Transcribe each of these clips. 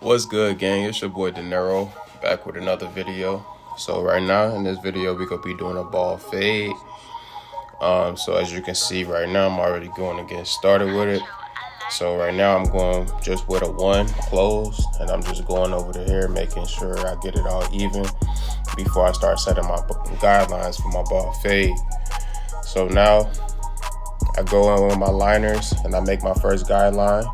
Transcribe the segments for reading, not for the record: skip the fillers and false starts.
What's good, gang? It's your boy Dinero back with another video. So right now in this video we gonna be doing a ball fade. So as you can see right now, I'm already going to get started with it. So right now I'm going just with a 1 closed, and I'm just going over to here making sure I get it all even before I start setting my guidelines for my ball fade. So now I go in with my liners and I make my first guideline.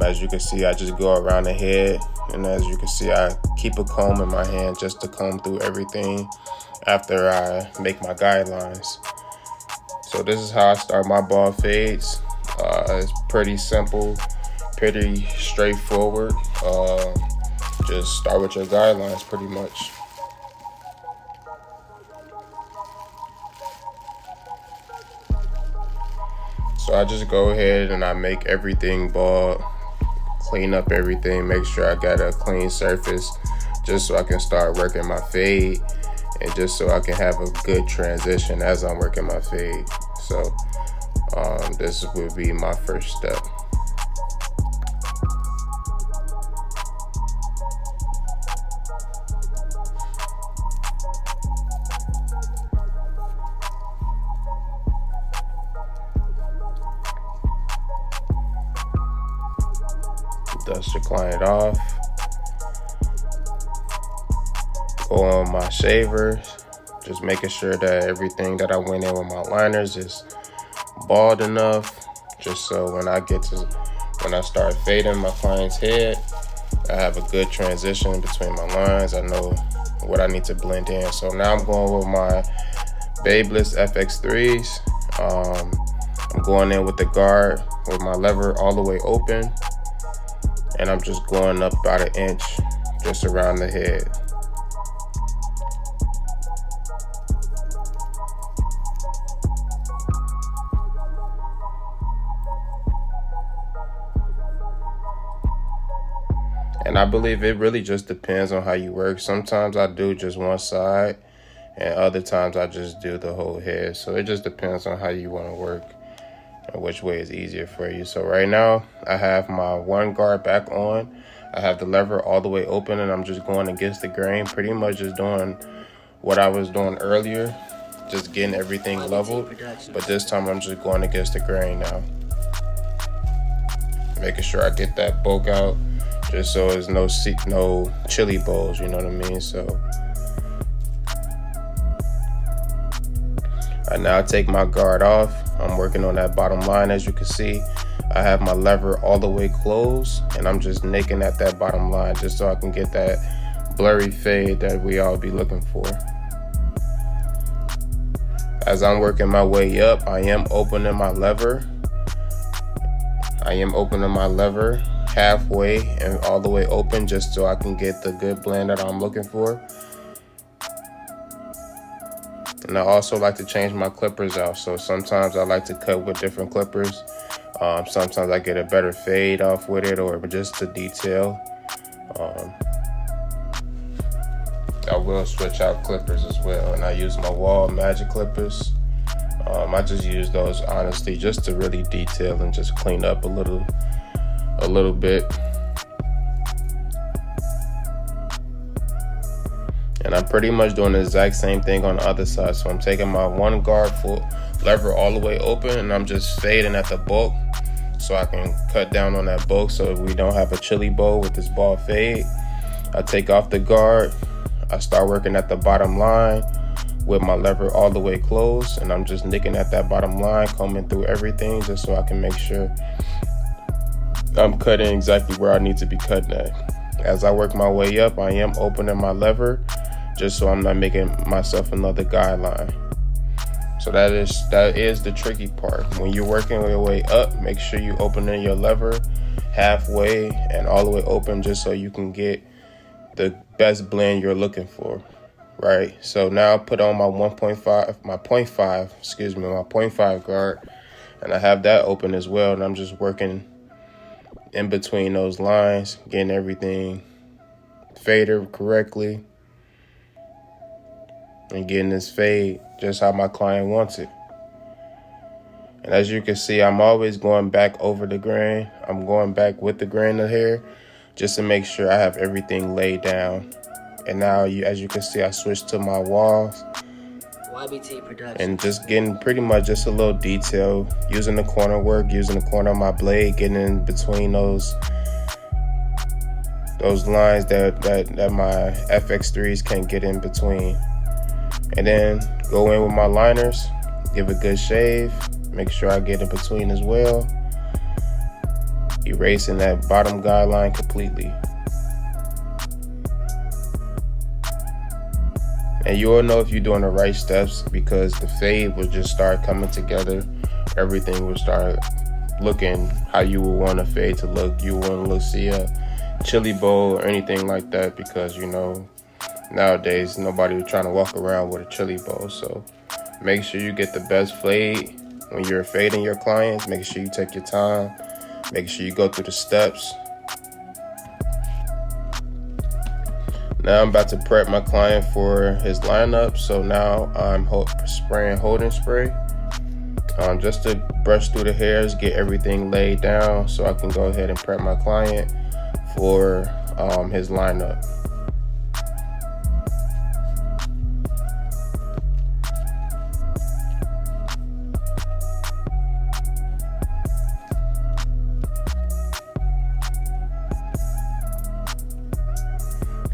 As you can see, I just go around the head, and as you can see, I keep a comb in my hand just to comb through everything after I make my guidelines. So this is how I start my ball fades. It's pretty simple, pretty straightforward. Just start with your guidelines pretty much. So I just go ahead and I make everything bald, clean up everything, make sure I got a clean surface just so I can start working my fade and just so I can have a good transition as I'm working my fade. So this would be my first step. Dust your client off. Go on my shavers, just making sure that everything that I went in with my liners is bald enough, just so when I start fading my client's head, I have a good transition between my lines. I know what I need to blend in. So now I'm going with my Babyliss FX3s. I'm going in with the guard with my lever all the way open, and I'm just going up about 1 inch just around the head. And I believe it really just depends on how you work. Sometimes I do just one side, and other times I just do the whole head. So it just depends on how you want to work and which way is easier for you. So right now I have my one guard back on. I have the lever all the way open, and I'm just going against the grain, pretty much just doing what I was doing earlier, just getting everything leveled. But this time I'm just going against the grain now, making sure I get that bulk out, just so there's no chili bowls, you know what I mean? So I now take my guard off. I'm working on that bottom line. As you can see, I have my lever all the way closed, and I'm just nicking at that bottom line just so I can get that blurry fade that we all be looking for. As I'm working my way up, I am opening my lever. Halfway and all the way open just so I can get the good blend that I'm looking for. And I also like to change my clippers out. So sometimes I like to cut with different clippers. Sometimes I get a better fade off with it, or just to detail. I will switch out clippers as well, and I use my wall magic clippers. I just use those honestly just to really detail and just clean up a little bit. And I'm pretty much doing the exact same thing on the other side. So I'm taking my one guard full lever all the way open, and I'm just fading at the bulk so I can cut down on that bulk so we don't have a chili bowl with this ball fade. I take off the guard. I start working at the bottom line with my lever all the way closed, and I'm just nicking at that bottom line, combing through everything just so I can make sure I'm cutting exactly where I need to be cutting at. As I work my way up, I am opening my lever just so I'm not making myself another guideline. So that is the tricky part. When you're working your way up, make sure you open your lever halfway and all the way open just so you can get the best blend you're looking for, right? So now I put on my 0.5 guard, and I have that open as well, and I'm just working in between those lines, getting everything faded correctly and getting this fade just how my client wants it. And as you can see, I'm always going back over the grain. I'm going back with the grain of hair just to make sure I have everything laid down. And now, as you can see, I switched to my walls. YBT production. And just getting pretty much just a little detail, using the corner work, using the corner of my blade, getting in between those lines that my FX3s can't get in between. And then go in with my liners, give a good shave, make sure I get in between as well, erasing that bottom guideline completely. And you'll know if you're doing the right steps, because the fade will just start coming together. Everything will start looking how you would want a fade to look. You want to see a chili bowl or anything like that, because you know nowadays nobody is trying to walk around with a chili bowl. So make sure you get the best fade when you're fading your clients. Make sure you take your time. Make sure you go through the steps. Now I'm about to prep my client for his lineup. So now I'm spraying holding spray just to brush through the hairs, get everything laid down so I can go ahead and prep my client for his lineup.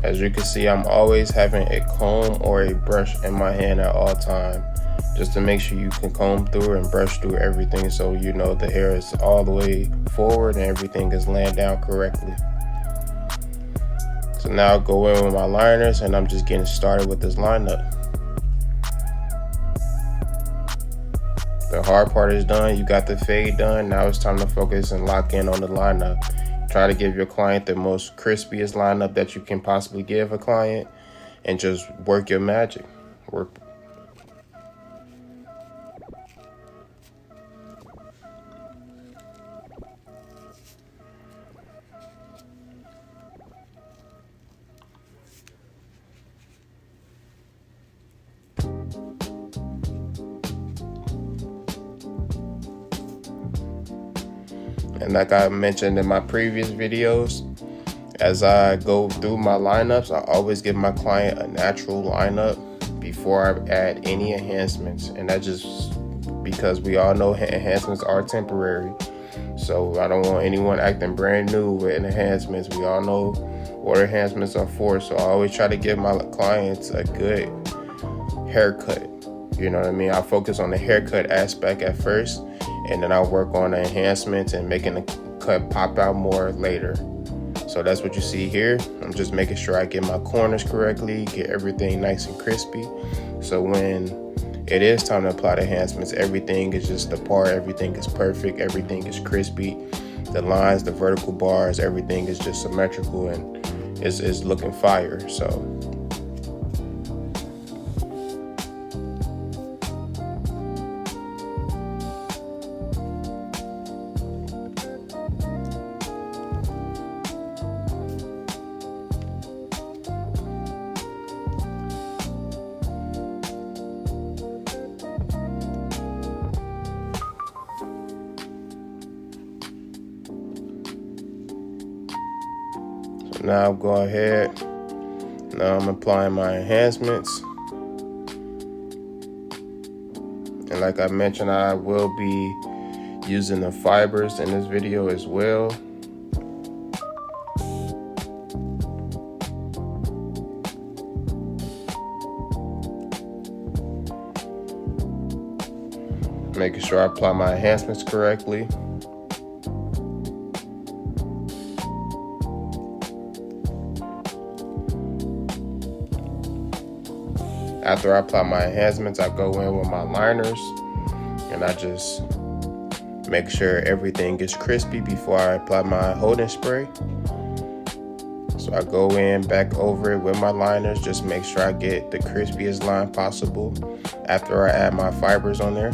As you can see, I'm always having a comb or a brush in my hand at all times, just to make sure you can comb through and brush through everything, so you know the hair is all the way forward and everything is laying down correctly. So now I'll go in with my liners, and I'm just getting started with this lineup. The hard part is done. You got the fade done. Now it's time to focus and lock in on the lineup. Try to give your client the most crispiest lineup that you can possibly give a client, and just work your magic. Work. And like I mentioned in my previous videos, as I go through my lineups, I always give my client a natural lineup before I add any enhancements. And that's just because we all know enhancements are temporary. So I don't want anyone acting brand new with enhancements. We all know what enhancements are for. So I always try to give my clients a good haircut. You know what I mean? I focus on the haircut aspect at first, and then I'll work on the enhancements and making the cut pop out more later. So that's what you see here. I'm just making sure I get my corners correctly, get everything nice and crispy. So when it is time to apply the enhancements, everything is just apart, everything is perfect, everything is crispy. The lines, the vertical bars, everything is just symmetrical and it's looking fire. So now I'll go ahead. Now I'm applying my enhancements. And like I mentioned, I will be using the fibers in this video as well. Making sure I apply my enhancements correctly. After I apply my enhancements, I go in with my liners and I just make sure everything is crispy before I apply my holding spray. So I go in back over it with my liners, just make sure I get the crispiest line possible after I add my fibers on there.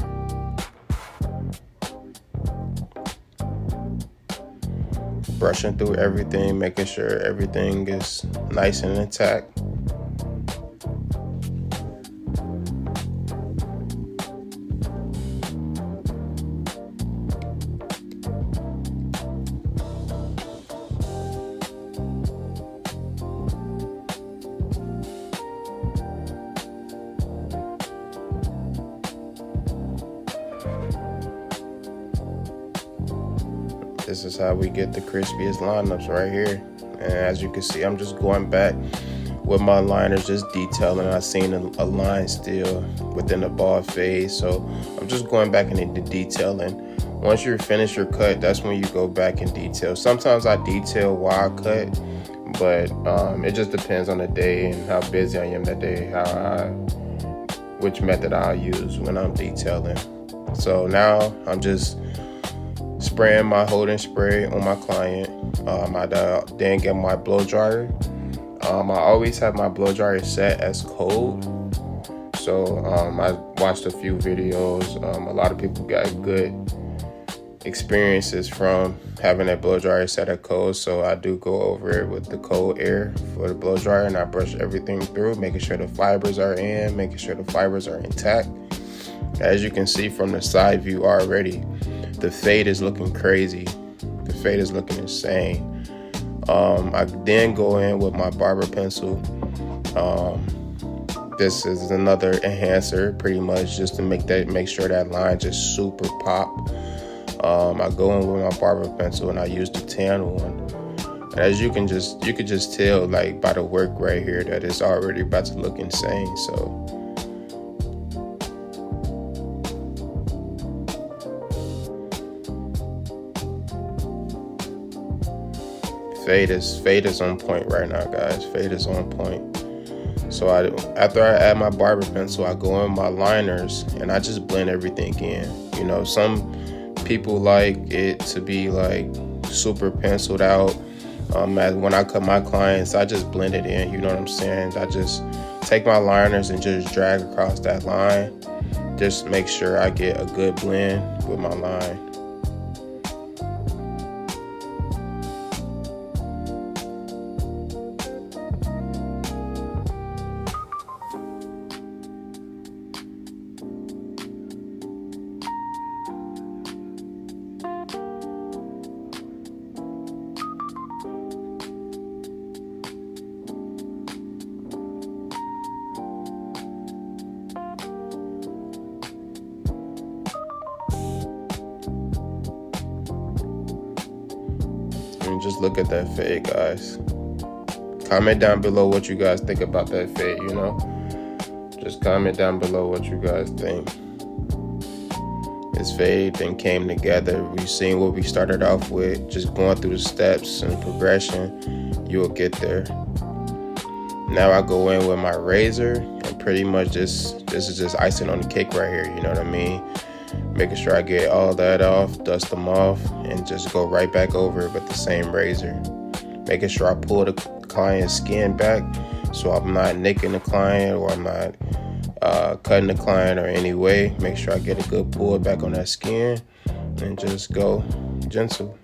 Brushing through everything, making sure everything is nice and intact. this is how we get the crispiest lineups right here. And as you can see, I'm just going back with my liners, just detailing. I seen a line still within the ball fade, so I'm just going back into detailing. Once you finish your cut, that's when you go back and detail. Sometimes I detail while I cut, but it just depends on the day and how busy I am that day, which method I'll use when I'm detailing. So now I'm just spraying my holding spray on my client. I then get my blow dryer. I always have my blow dryer set as cold. So I watched a few videos. A lot of people got good experiences from having that blow dryer set at cold. So I do go over it with the cold air for the blow dryer, and I brush everything through, making sure the fibers are in, making sure the fibers are intact. As you can see from the side view already, the fade is looking crazy. The fade is looking insane. I then go in with my barber pencil. This is another enhancer, pretty much, just to make sure that line just super pop. I go in with my barber pencil and I use the tan one. And as you could just tell, like, by the work right here, that it's already about to look insane. So fade is on point right now, guys. Fade is on point. So after I add my barber pencil, I go in my liners and I just blend everything in. You know, some people like it to be like super penciled out. When I cut my clients, I just blend it in. You know what I'm saying? I just take my liners and just drag across that line. Just make sure I get a good blend with my line. And just look at that fade, guys. Comment down below what you guys think about that fade, you know? Just comment down below what you guys think. This fade then came together. We've seen what we started off with, just going through the steps and progression. You'll get there. Now I go in with my razor and pretty much this is just icing on the cake right here, you know what I mean? Making sure I get all that off, dust them off, and just go right back over it with the same razor. Making sure I pull the client's skin back so I'm not nicking the client or I'm not cutting the client or any way. Make sure I get a good pull back on that skin and just go gentle.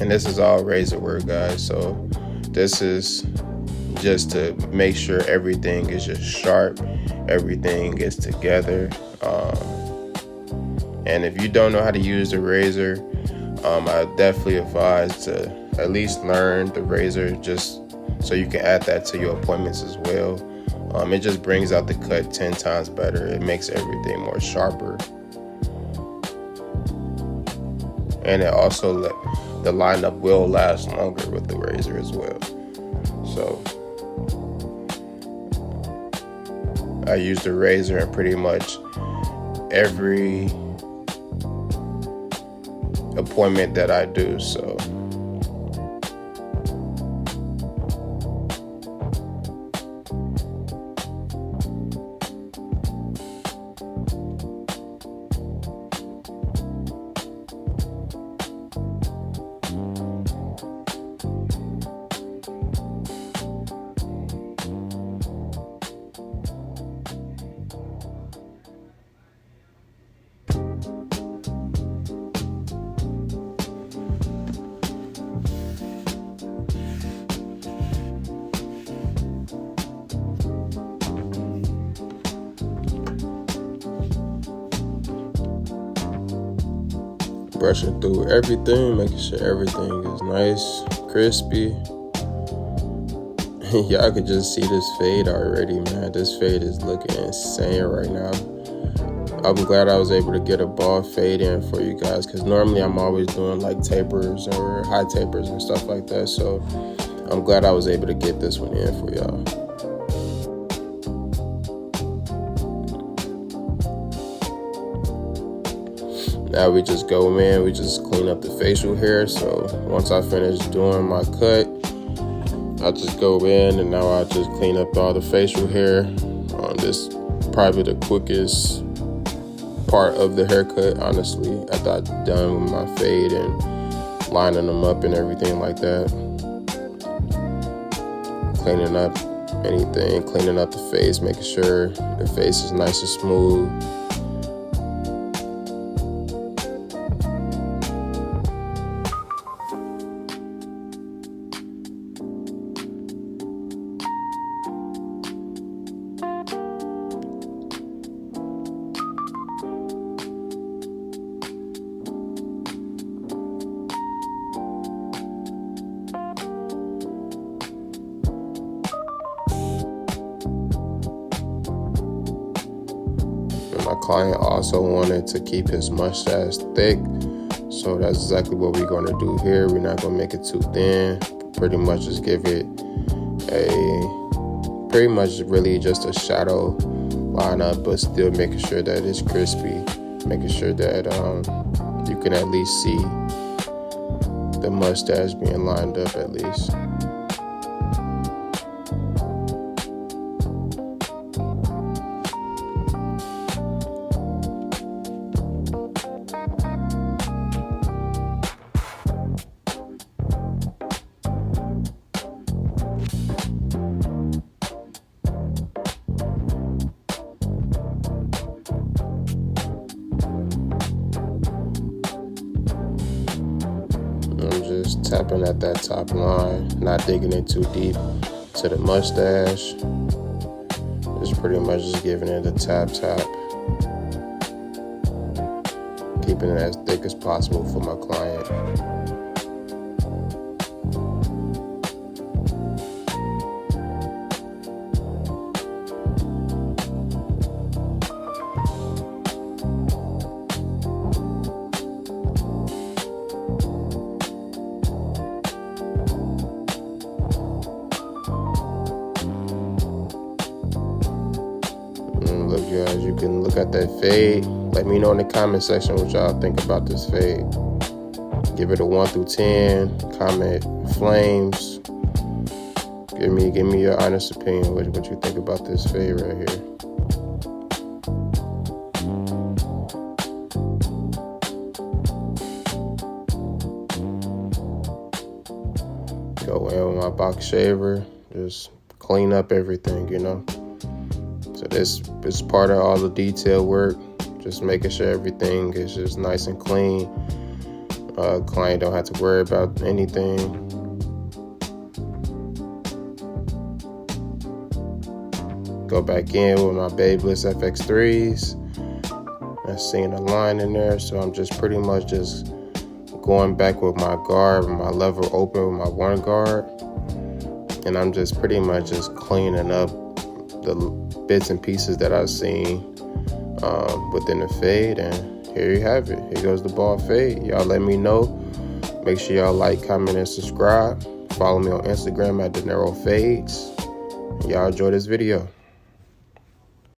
And this is all razor work, guys. So this is just to make sure everything is just sharp, everything is together. And if you don't know how to use the razor, I definitely advise to at least learn the razor just so you can add that to your appointments as well. It just brings out the cut 10 times better. It makes everything more sharper. And it also the lineup will last longer with the razor as well. So I use the razor in pretty much every appointment that I do. So brushing through everything, making sure everything is nice, crispy. Y'all could just see this fade already, man. This fade is looking insane right now. I'm glad I was able to get a ball fade in for you guys, because normally I'm always doing like tapers or high tapers and stuff like that. So I'm glad I was able to get this one in for y'all. Now we just go in, we just clean up the facial hair. So once I finish doing my cut, I just go in and now I just clean up all the facial hair. This probably the quickest part of the haircut, honestly, after I'm done with my fade and lining them up and everything like that. Cleaning up anything, cleaning up the face, making sure the face is nice and smooth. My client also wanted to keep his mustache thick, so that's exactly what we're going to do here. We're not going to make it too thin. Pretty much just give it pretty much really just a shadow lineup, but still making sure that it's crispy, making sure that you can at least see the mustache being lined up at least. I'm just tapping at that top line, not digging it too deep to the mustache. Just pretty much just giving it a tap, keeping it as thick as possible for my client. Look, guys, you can look at that fade. Let me know in the comment section what y'all think about this fade. Give it a 1 through 10. Comment flames. Give me your honest opinion. What you think about this fade right here? Go in with my box shaver. Just clean up everything, you know. So this is part of all the detail work, just making sure everything is just nice and clean. Client don't have to worry about anything. Go back in with my Babyliss FX3s. I'm seeing a line in there, so I'm just pretty much just going back with my guard, with my lever open with my one guard. And I'm just pretty much just cleaning up the bits and pieces that I've seen within the fade, and here you have it. Here goes the ball fade. Y'all let me know. Make sure y'all like, comment, and subscribe. Follow me on Instagram at DINEROFADEZ. Y'all enjoy this video.